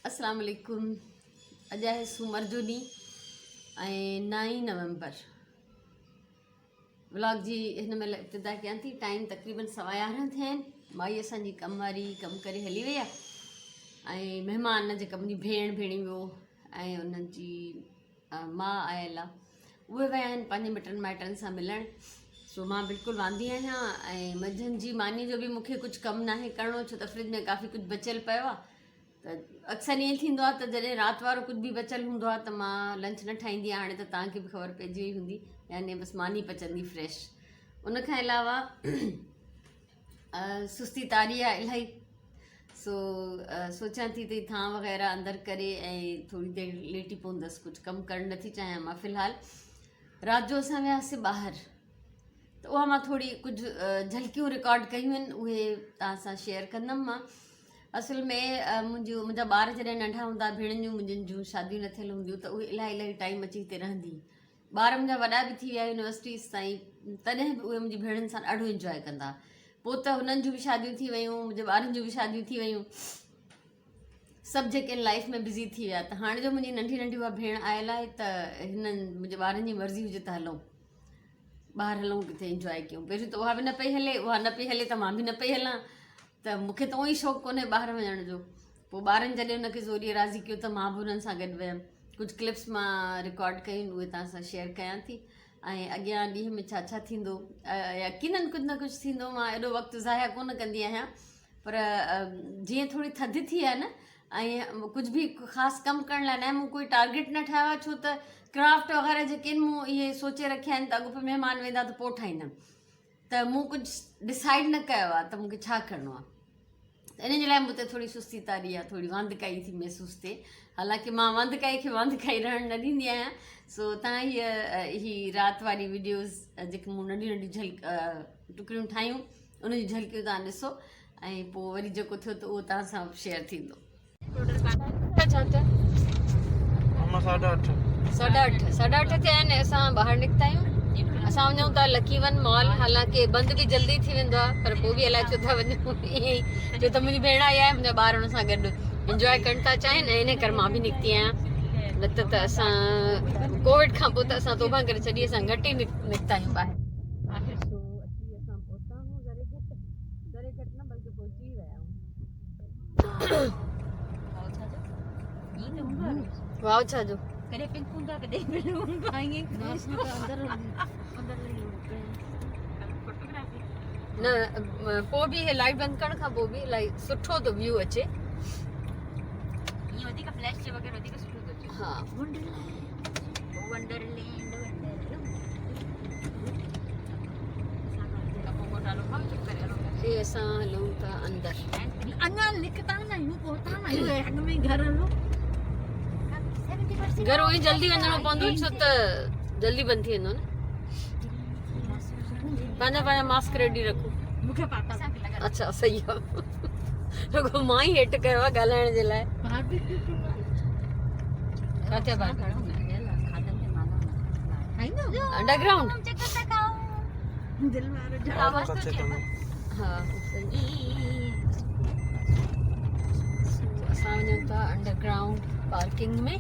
अस्सलाम वालेकुम। अॼु आहे सूमर जो ॾींहुं ऐं 9 नवंबर। व्लॉग जी हिन महिल इब्तिदा कयां थी। टाइम तक़रीबन 11:15 थिया आहिनि। माई असांजी कमु वारी कमु करे हली वई आहे ऐं महिमान जेका मुंहिंजी भेणियो ऐं उन्हनि जी माउ आयल आहे, उहे विया आहिनि पंहिंजे मिटनि माइटनि सां मिलणु। सो मां बिल्कुलु वांदी आहियां ऐं मंझंदि जी मानी जो बि मूंखे कुझु कमु नाहे करिणो, छो त फ्रिज में काफ़ी कुझु बचियलु पियो आहे। त अक्सर ईअं थींदो आहे त जॾहिं राति वारो कुझु बि बचियलु हूंदो आहे त मां लंच न ठाहींदी आहियां। हाणे त तव्हांखे बि ख़बर पइजी वई हूंदी, यानी बसि मानी पचंदी फ्रेश। उन खां अलावा सुस्ती तारी आहे इलाही। सोचां थी त थां वग़ैरह अंदरि करे ऐं थोरी देरि लेटी पवंदसि। कुझु कमु करणु नथी चाहियां मां फ़िलहाल। राति जो असां वियासीं ॿाहिरि, त उहा मां थोरी कुझु झलकियूं रिकॉर्ड कयूं आहिनि, उहे तव्हां सां शेयर कंदमि मां। असल में मुंहिंजा ॿार जॾहिं नंढा हूंदा, भेणियुनि मुंहिंजनि जूं शादियूं न थियल हूंदियूं, त उहे इलाही टाइम अची हिते रहंदी। ॿार मुंहिंजा वॾा बि थी विया यूनिवर्सिटीज़ ताईं, तॾहिं बि उहे मुंहिंजी भेणुनि सां ॾाढो इंजॉय कंदा। पोइ त हुननि जूं बि शादियूं थी वियूं, मुंहिंजे ॿारनि जूं बि शादियूं थी वियूं, सभु जेके लाइफ में बिज़ी थी विया। त हाणे जो मुंहिंजी नंढी उहा भेण आयल आहे, त हिननि मुंहिंजे ॿारनि जी मर्ज़ी हुजे त हलूं ॿाहिरि, हलूं किथे इंजॉय कयूं। पहिरियों त उहा बि न पई हले, उहा न पई हले त मां बि न पई हलां। त मूंखे त उहो ई शौक़ु कोन्हे ॿाहिरि वञण जो। पोइ ॿारनि जॾहिं हुनखे ज़ोरीअ राज़ी कयो त मां बि हुननि सां गॾु वियमि। कुझु क्लिप्स मां रिकॉर्ड कयूं, उहे तव्हां सां शेयर कयां थी। ऐं अॻियां ॾींहं में छा थींदो, यकीननि कुझु न कुझु थींदो। मां एॾो वक़्तु ज़ाया कोन कंदी आहियां, पर जीअं थोरी थधि थी आहे न, ऐं कुझु बि ख़ासि कमु करण लाइ न मूं कोई टारगेट न ठाहियो आहे, छो त क्राफ्ट वग़ैरह जेके आहिनि मूं इहे सोचे रखिया आहिनि त अॻोपो महिमान वेंदा त पोइ ठाहींदमि। त मूं कुझु डिसाइड न कयो आहे त मूंखे छा करिणो आहे। त इन जे लाइ मूं ते थोरी सुस्ती तारी आहे, थोरी वांदकाई थी महसूसु थिए। हालांकि मां वांदकाई खे वांदकाई रहणु न ॾींदी आहियां। सो तव्हां ही राति वारी वीडियोज़ जेके मूं नंढियूं टुकड़ियूं ठाहियूं, उनजी झलकियूं तव्हां ॾिसो ऐं पोइ वरी जेको थियो त उहो तव्हां सां शेयर थींदो। 8:30 थिया आहिनि, असां ॿाहिरि निकिता आहियूं। असां वञूं था लकी वन मॉल। हालांकि बंदि बि जल्दी थी वेंदो आहे, पर पोइ बि अलाए छो था वञूं ईअं ई, छो त मुंहिंजी भेण आई आहे, मुंहिंजा ॿार हुन सां गॾु इंजॉय करणु था चाहिनि ऐं इन करे मां बि निकिती आहियां। न त असां कोविड खां पोइ त असां तौबा करे छॾी, असां घटि ई निकिता आहियूं ॿाहिरि। वाओ छा जो कॾहिं पिंक हूंदा कॾहिं ब्लू हूंदा न। पोइ बि लाइट बंदि करण खां पोइ बि इलाही सुठो थो व्यू अचे। ईअं वधीक फ्लैश जे वग़ैरह वधीक सुठो थो अचे। हा, वंडरलैंड हे असां हलूं था अंदरि। अञा निकिता न आहियूं, पहुता न आहियूं, अॻ में घर हलो। घर उहो ई जल्दी वञिणो पवंदो, छो त जल्दी बंदि थी वेंदो न। पंहिंजा मास्क रेडी रखो। मूंखे पापा अच्छा सही आहे, रुगो मां ई हेठि कयो आहे ॻाल्हाइण जे लाइ। अंडरग्राउंड। हा असां वञूं था अंडरग्राउंड पार्किंग में।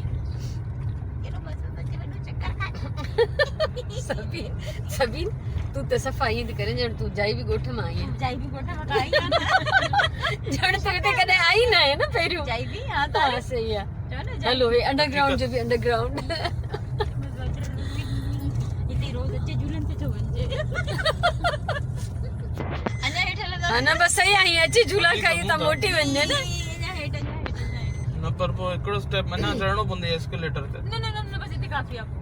सभिन तू त सफ़ा ईअं थी करे ॼण तूं जाई बि ॻोठ मां आई आहे। जाई बि ॻोठ मां आई आहे ॼण तूं हिते कॾहिं आई न आहे न पहिरियों। जाई बि हा त सही आहे। हलो हे अंडरग्राउंड जो बि अंडरग्राउंड। हिते रोज़ अचे झूलनि ते थो वञे। अञा हेठि हलंदा हा न बसि सही आहे, अची झूला खाई त मोटी वञे न। न पर पोइ हिकिड़ो स्टेप अञा चढ़णो पवंदो एस्केलेटर ते। न बस इतने काफी आपको।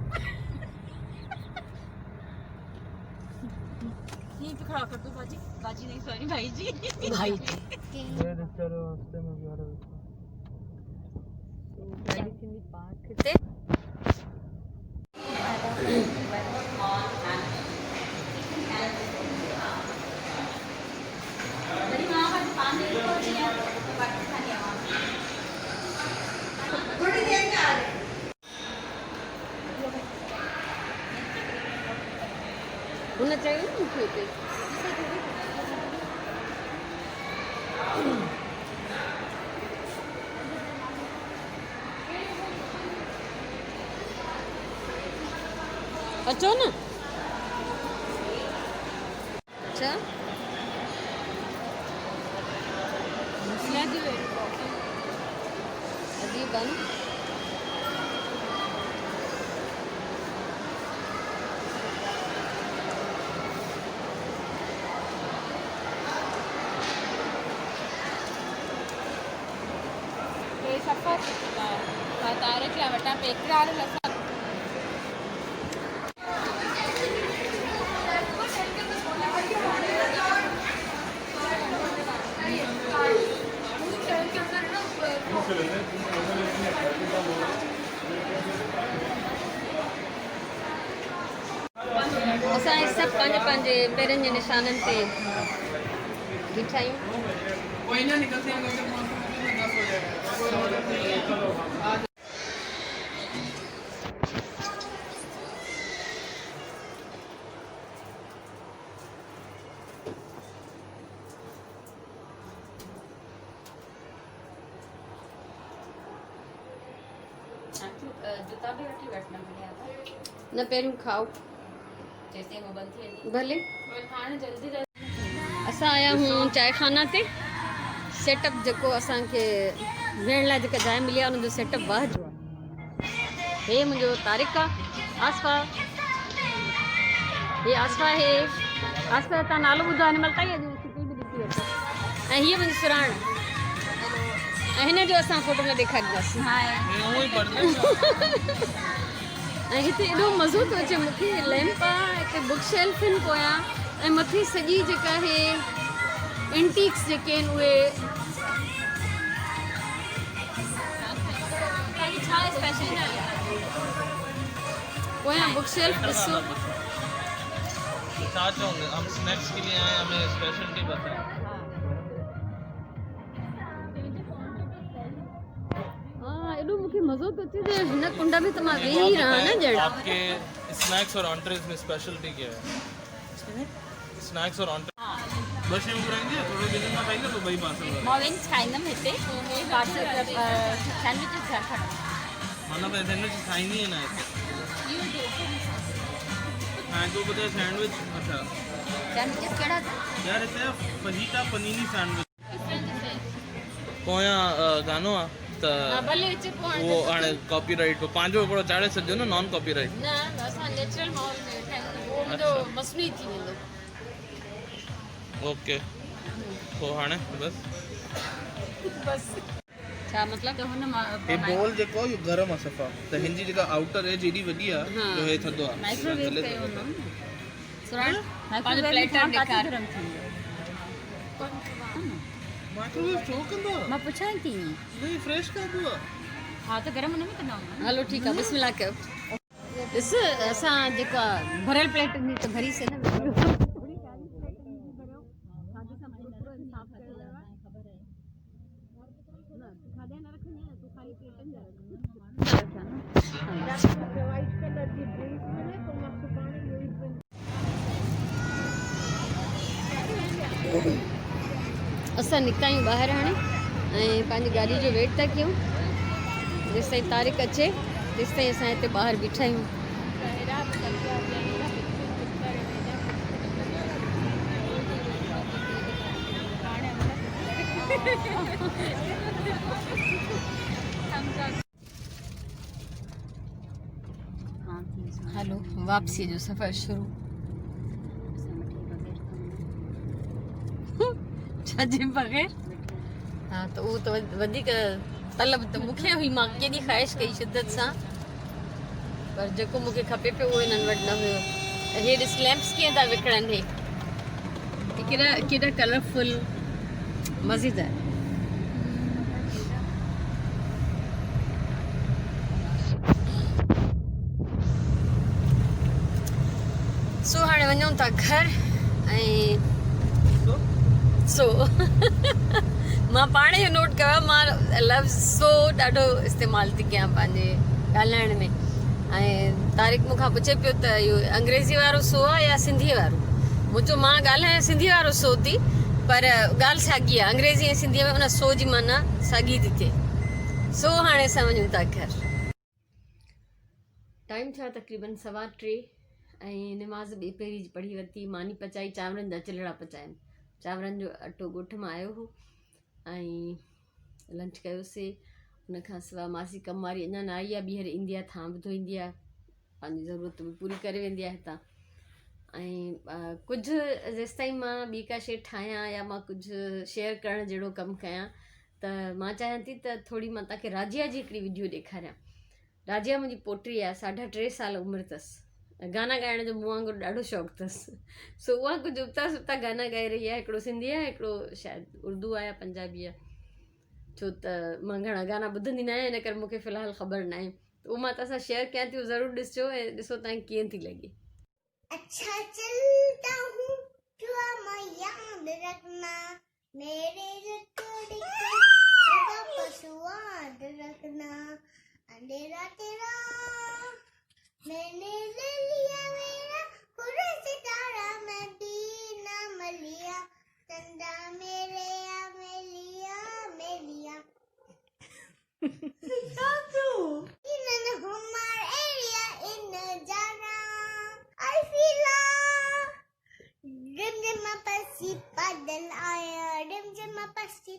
यहीं पे खड़ा कर दो बाजी। बाजी नहीं सॉरी भाई जी। भाई ये बेचारे रास्ते में भी आ रहे हैं। गाड़ी थी पार्क हिते। हुन चयो न मूंखे हुते अचो न। अच्छा अभी बंद। असां सभु पंहिंजे पंहिंजे पेरनि जे निशाननि ते बीठा आहियूं। जूता भी वठी वठना मिलिया न पहिरियों खाओ जैसे वो बंद थी भले हाणे जल्दी असां आया हूं चाय खाना ते। सेटअप जेको असांखे वेहण लाइ जेका जाइ मिली आहे उनजो सेटअप वाह जो आहे। हे मुंहिंजो तारिक आहे, आसफा, हे आसफा, हे आसफा तव्हां नालो ॿुधो हिन महिल ताईं अॼु छुटी बि ॾिसी वठो। ऐं हीअ मुंहिंजी सुराण ऐं हिन जो असां फोटो में ॾेखारींदासीं। ऐं हिते एॾो मज़ो थो अचे मूंखे। लैम्प आहे हिते, बुक शेल्फ आहिनि पोयां, ऐं मथे सॼी जेका आहे एंटीक्स जेके आहिनि उहे। पोयां बुक शेल्फ ॾिसो। क्या चाहोगे हम स्नैक्स के लिए आए, हमें स्पेशलिटी बताएं। हाँ एॾो मूंखे मज़ो थो अचे जे हिन कुंड में त मां वेही रहां न ॼण। आपके स्नैक्स और ऑन्ट्रेज में स्पेशलिटी क्या है? स्नैक्स और ऑन्ट्रेज बस ये ॿुधाईंदी थोरो दिन में खाईंदा तो भाई पार्सल मॉर्निंग खाईंदमि हिते पार्सल सैंडविचेस घर खणंदमि। माना तो सैंडविच खाईंदी है ना हाँ तो बताए सैंडविच। अच्छा सैंडविचेस कहिड़ा यार हिते फजीता पनीनी सैंडविच पोयां गानो आहे त भले अचे पोइ वो हाणे कॉपीराइट पे पंहिंजो हिकिड़ो चाढ़े छॾिजो न नॉन कॉपीराइट। न असां नेचुरल माहौल में वेठा आहियूं, उहो मुंहिंजो मसनूई थी वेंदो। ओके तो हाणे बस छा मतिलबु ये बॉल जेको आहे इहो गरम आहे सफ़ा त हिन जी जेका आउटर एज एॾी वॾी आहे जो हे थधो आहे। माइक्रोवेव कयो न सुरण पंहिंजो प्लेटर ॾेखार। माइक्रोवेव छो कंदो आहे? मां पुछां थी। नहीं फ्रेश कंदो आहे। हा त गरम हुन में कंदा हलो ठीकु आहे बिस्मिल्लाह कयो। ॾिस असां जेको आहे भरियल प्लेट में त भरी से न असां निकिता आहियूं ॿाहिरि हाणे ऐं पंहिंजी गाॾी जो वेट था कयूं जेसि ताईं तारीख़ अचे तेसि ताईं असां हिते ॿाहिरि बीठा आहियूं। हलो वापसी जो सफ़र शुरू। छजे बग़ैर हाँ तो वो तो वधीक तलब तो मूंखे हुई। मां केॾी ख़्वाहिश कई शिद्दत सां पर जेको मूंखे खपे पियो उहो हिननि वटि न हुयो। हे ॾिस लैम्प्स कीअं था विकिणनि। हे केॾा केॾा कलरफुल मज़ेदार। सो हाणे वञूं था घर ऐं सो मां पाण ई नोट कयो मां लफ़्ज़ सो ॾाढो इस्तेमालु थी कयां पंहिंजे ॻाल्हाइण में। ऐं तारिक मूंखां पुछे पियो त इहो अंग्रेज़ी वारो सो आहे या सिंधी वारो। मूं चयो मां ॻाल्हायां सिंधी वारो सो थी पर ॻाल्हि साॻी आहे। अंग्रेज़ी ऐं सिंधीअ में उन सो जी माना साॻी थी थिए। सो हाणे असां वञूं था घर। टाइम थिया तक़रीबन 3:15 ऐं निमाज़ ॿिए पहिरीं जी पढ़ी वरिती, मानी पचाई, चांवरनि जा चिलड़ा पचाइनि, चांवरनि जो अटो ॻोठ मां आयो हो ऐं लंच कयोसीं। उन खां सवाइ मासी कमु वारी अञा न आई आहे, ॿीहर ईंदी आहे, थां बि धोईंदी आहे, पंहिंजी ज़रूरत बि पूरी करे वेंदी आहे हितां। ऐं कुझु जेसिताईं मां ॿी का शइ ठाहियां या मां कुझु शेयर करण जहिड़ो कमु कयां त मां चाहियां थी त थोरी मां तव्हांखे राजिया जी हिकिड़ी वीडियो ॾेखारियां। राजिया मुंहिंजी पोटी आहे, 3.5 साल उमिरि अथसि। गाना ॻाइण जो मूं वांगुरु ॾाढो शौक़ु अथसि। सो उहा कुझु उबता सुबता गाना ॻाए रही आहे, हिकिड़ो सिंधी आहे, हिकिड़ो शायदि उर्दू आहे या पंजाबी आहे, छो त मां घणा गाना ॿुधंदी न आहियां, इन करे मूंखे फ़िलहालु ख़बर न आहे। त उहो मां तव्हां सां शेयर कयां थी, उहो ज़रूरु ॾिसिजो ऐं ॾिसो तव्हांखे कीअं थी लॻे। अच्छा चलता हूँ दुआ में याद रखना, मेरे रखड़ी को सदा पसवाद रखना, अंधेरा तेरा मैंने ले लिया मेरा पूरा सितारा, मैं भी नाम लिया, चंदा मेरे या मैं लिया in Humar area in Jara, I feel Rim pasi padal aya, rim pasi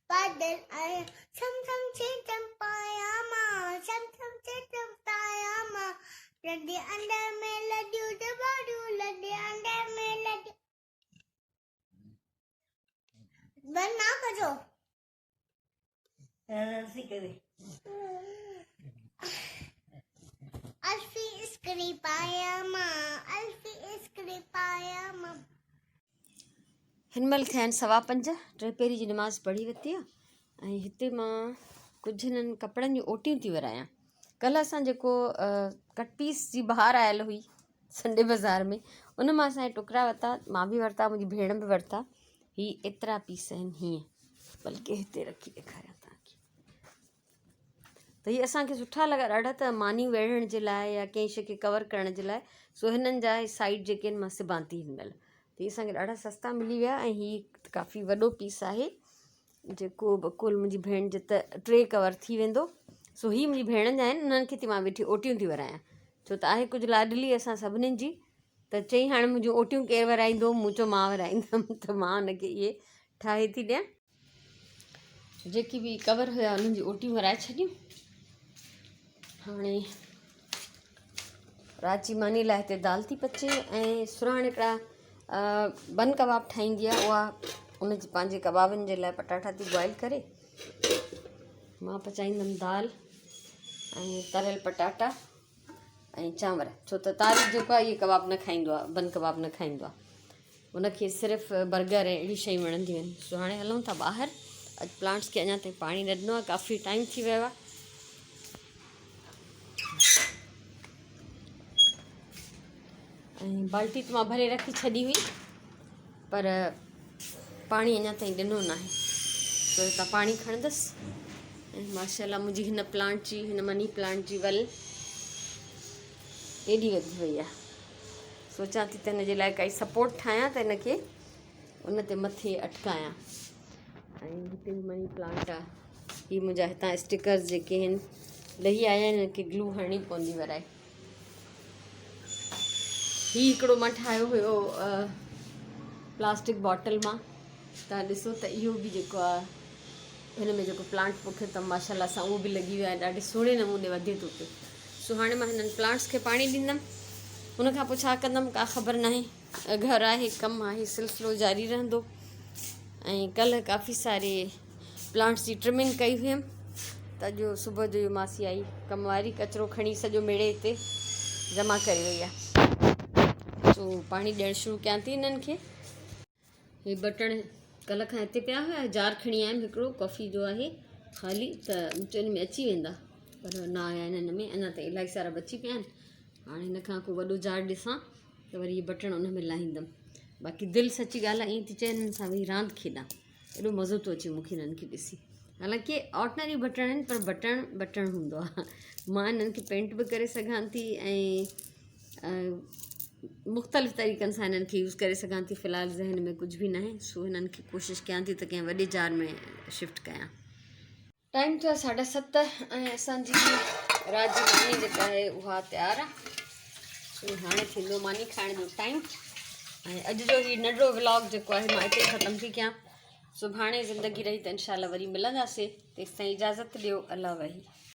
padal aya, sam chetam payama, sam chetam payama, ladi under me ladi udabadu, ladi under me ladi. बना करो ऐसे करे अल्फी इस्क्री पाया मां, अल्फी इस्क्री पाया मां। हिनमहिल थिया आहिनि 5:15, 3 पहिरीं जी नमाज़ पढ़ी वरिती आहे ऐं हिते मां कुझु हिननि कपिड़नि जी ओटियूं थी विरायां। कल्ह असां जेको कट पीस जी बहार आयल हुई संडे बाज़ार में, उन मां असांजे टुकड़ा वरिता, मां बि वरिता, मुंहिंजी भेण बि वरिता। ही एतिरा पीस आहिनि हीअं, बल्कि हिते रखी ॾेखारियां तव्हांखे। त हीअ असांखे सुठा लॻा ॾाढा, त मानी वेढ़ण जे लाइ या कंहिं शइ खे कवर करण जे लाइ। सो हिननि जा साइड जेके आहिनि मां सिबां थी हिनमहिल, त हीअ असांखे ॾाढा सस्ता मिली विया। ऐं हीअ काफ़ी वॾो पीस आहे, जेको बकुल मुंहिंजी भेण जे त 3 कवर थी वेंदो। सो हीअ मुंहिंजी भेण जा आहिनि, उन्हनि खे थी मां वेठी ओटियूं थी वरायां, छो त आहे कुझु लाडली असां सभिनीनि जी। त चई हाणे मुंहिंजूं ओटियूं केरु वराईंदो, मूं चयो मां वराईंदमि, त मां हुनखे इहे ठाहे थी ॾियां। जेकी बि कवर हुया उन्हनि जी ओटियूं वराए छॾियूं। हाणे रात जी मानी लाइ हिते दाल थी पचे ऐं सुराण हिकिड़ा बन कबाब ठाहींदी आहे, उहा उनजी पंहिंजे कबाबनि जे लाइ पटाटा थी बॉइल करे। मां पचाईंदमि दाल ऐं तरियल पटाटा ऐं चांवर, छो त तारीख़ जेको आहे इहे कबाब न खाईंदो आहे, बन कबाब न खाईंदो आहे, उनखे सिर्फ़ु बर्गर ऐं अहिड़ी शयूं वणंदियूं आहिनि। सो हाणे हलूं था ॿाहिरि, अॼु प्लांट्स खे अञा ताईं पाणी न ॾिनो आहे, काफ़ी टाइम थी वियो आहे। ऐं बाल्टी त मां भरे रखी छॾी हुई, पर पाणी अञा ताईं ॾिनो न आहे, सो हितां पाणी खणंदसि। ऐं माशाल्लाह मुंहिंजी हिन प्लांट जी, हिन मनी प्लांट जी वल एॾी वधी वई आहे। सोचां थी त हिन जे लाइ काई सपोर्ट ठाहियां, त हिनखे उन ते मथे अटकायां। ऐं हिते बि मनी प्लांट आहे। हीअ मुंहिंजा हितां स्टिकर्स जेके आहिनि लही आया आहिनि, हिनखे ग्लू हणणी पवंदी वराए। हीअ हिकिड़ो मां ठाहियो हुयो प्लास्टिक बॉटल मां, तव्हां ॾिसो त इहो बि जेको आहे हिन में जेको प्लांट पोखे त माशाल्लाह सां उहो बि लॻी वियो आहे, ॾाढे सुहिणे नमूने वधे थो पियो। सो हाणे मां हिननि प्लांट्स खे पाणी ॾींदमि, उनखां पोइ छा कंदमि का ख़बर न आहे। घर आहे, कमु आहे, सिलसिलो जारी रहंदो। ऐं कल्ह काफ़ी सारे प्लांट्स जी ट्रिमिंग कई हुयमि, त अॼु सुबुह जो इहो मासी आई कमु वारी, कचिरो खणी सॼो मेड़े हिते जमा करे वई आहे। सो पाणी ॾियणु शुरू कयां थी हिननि खे। हे बटण कल्ह खां हिते पिया हुया, जार खणी आयमि हिकिड़ो कॉफ़ी जो आहे ख़ाली, त मूं हिन में अची वेंदा, पर न आया आहिनि हिन में, अञा त इलाही सारा बची पिया आहिनि। हाणे हिन खां को वॾो जार ॾिसां त वरी इहे बटण उन में लाहींदमि। बाक़ी दिलि सची ॻाल्हि आहे, ईअं थी चए हिननि सां वेही रांदि खेॾां, एॾो मज़ो थो अचे मूंखे हिननि खे ॾिसी। हालांकि ऑर्डनरी बटण आहिनि, पर बटण हूंदो आहे। मां हिननि खे पेंट बि करे सघां थी ऐं मुख़्तलिफ़ तरीक़नि सां हिननि खे यूज़ करे सघां थी। फ़िलहालु ज़हन में कुझु बि न आहे, सो हिननि खे कोशिशि कयां थी त कंहिं वॾे जार में शिफ्ट कयां। टाइम थियो आहे 7:30 ऐं असांजी रात जी मानी जेका आहे उहा तयारु आहे। हाणे थींदो मानी खाइण जो टाइम। ऐं अॼु जो ही नंढिड़ो व्लॉग जेको आहे मां हिते ख़तमु थी कयां। सुभाणे ज़िंदगी रही त इंशाल्लाह वरी मिलंदासीं। तेसिताईं इजाज़त ॾियो। अल्लाह वही।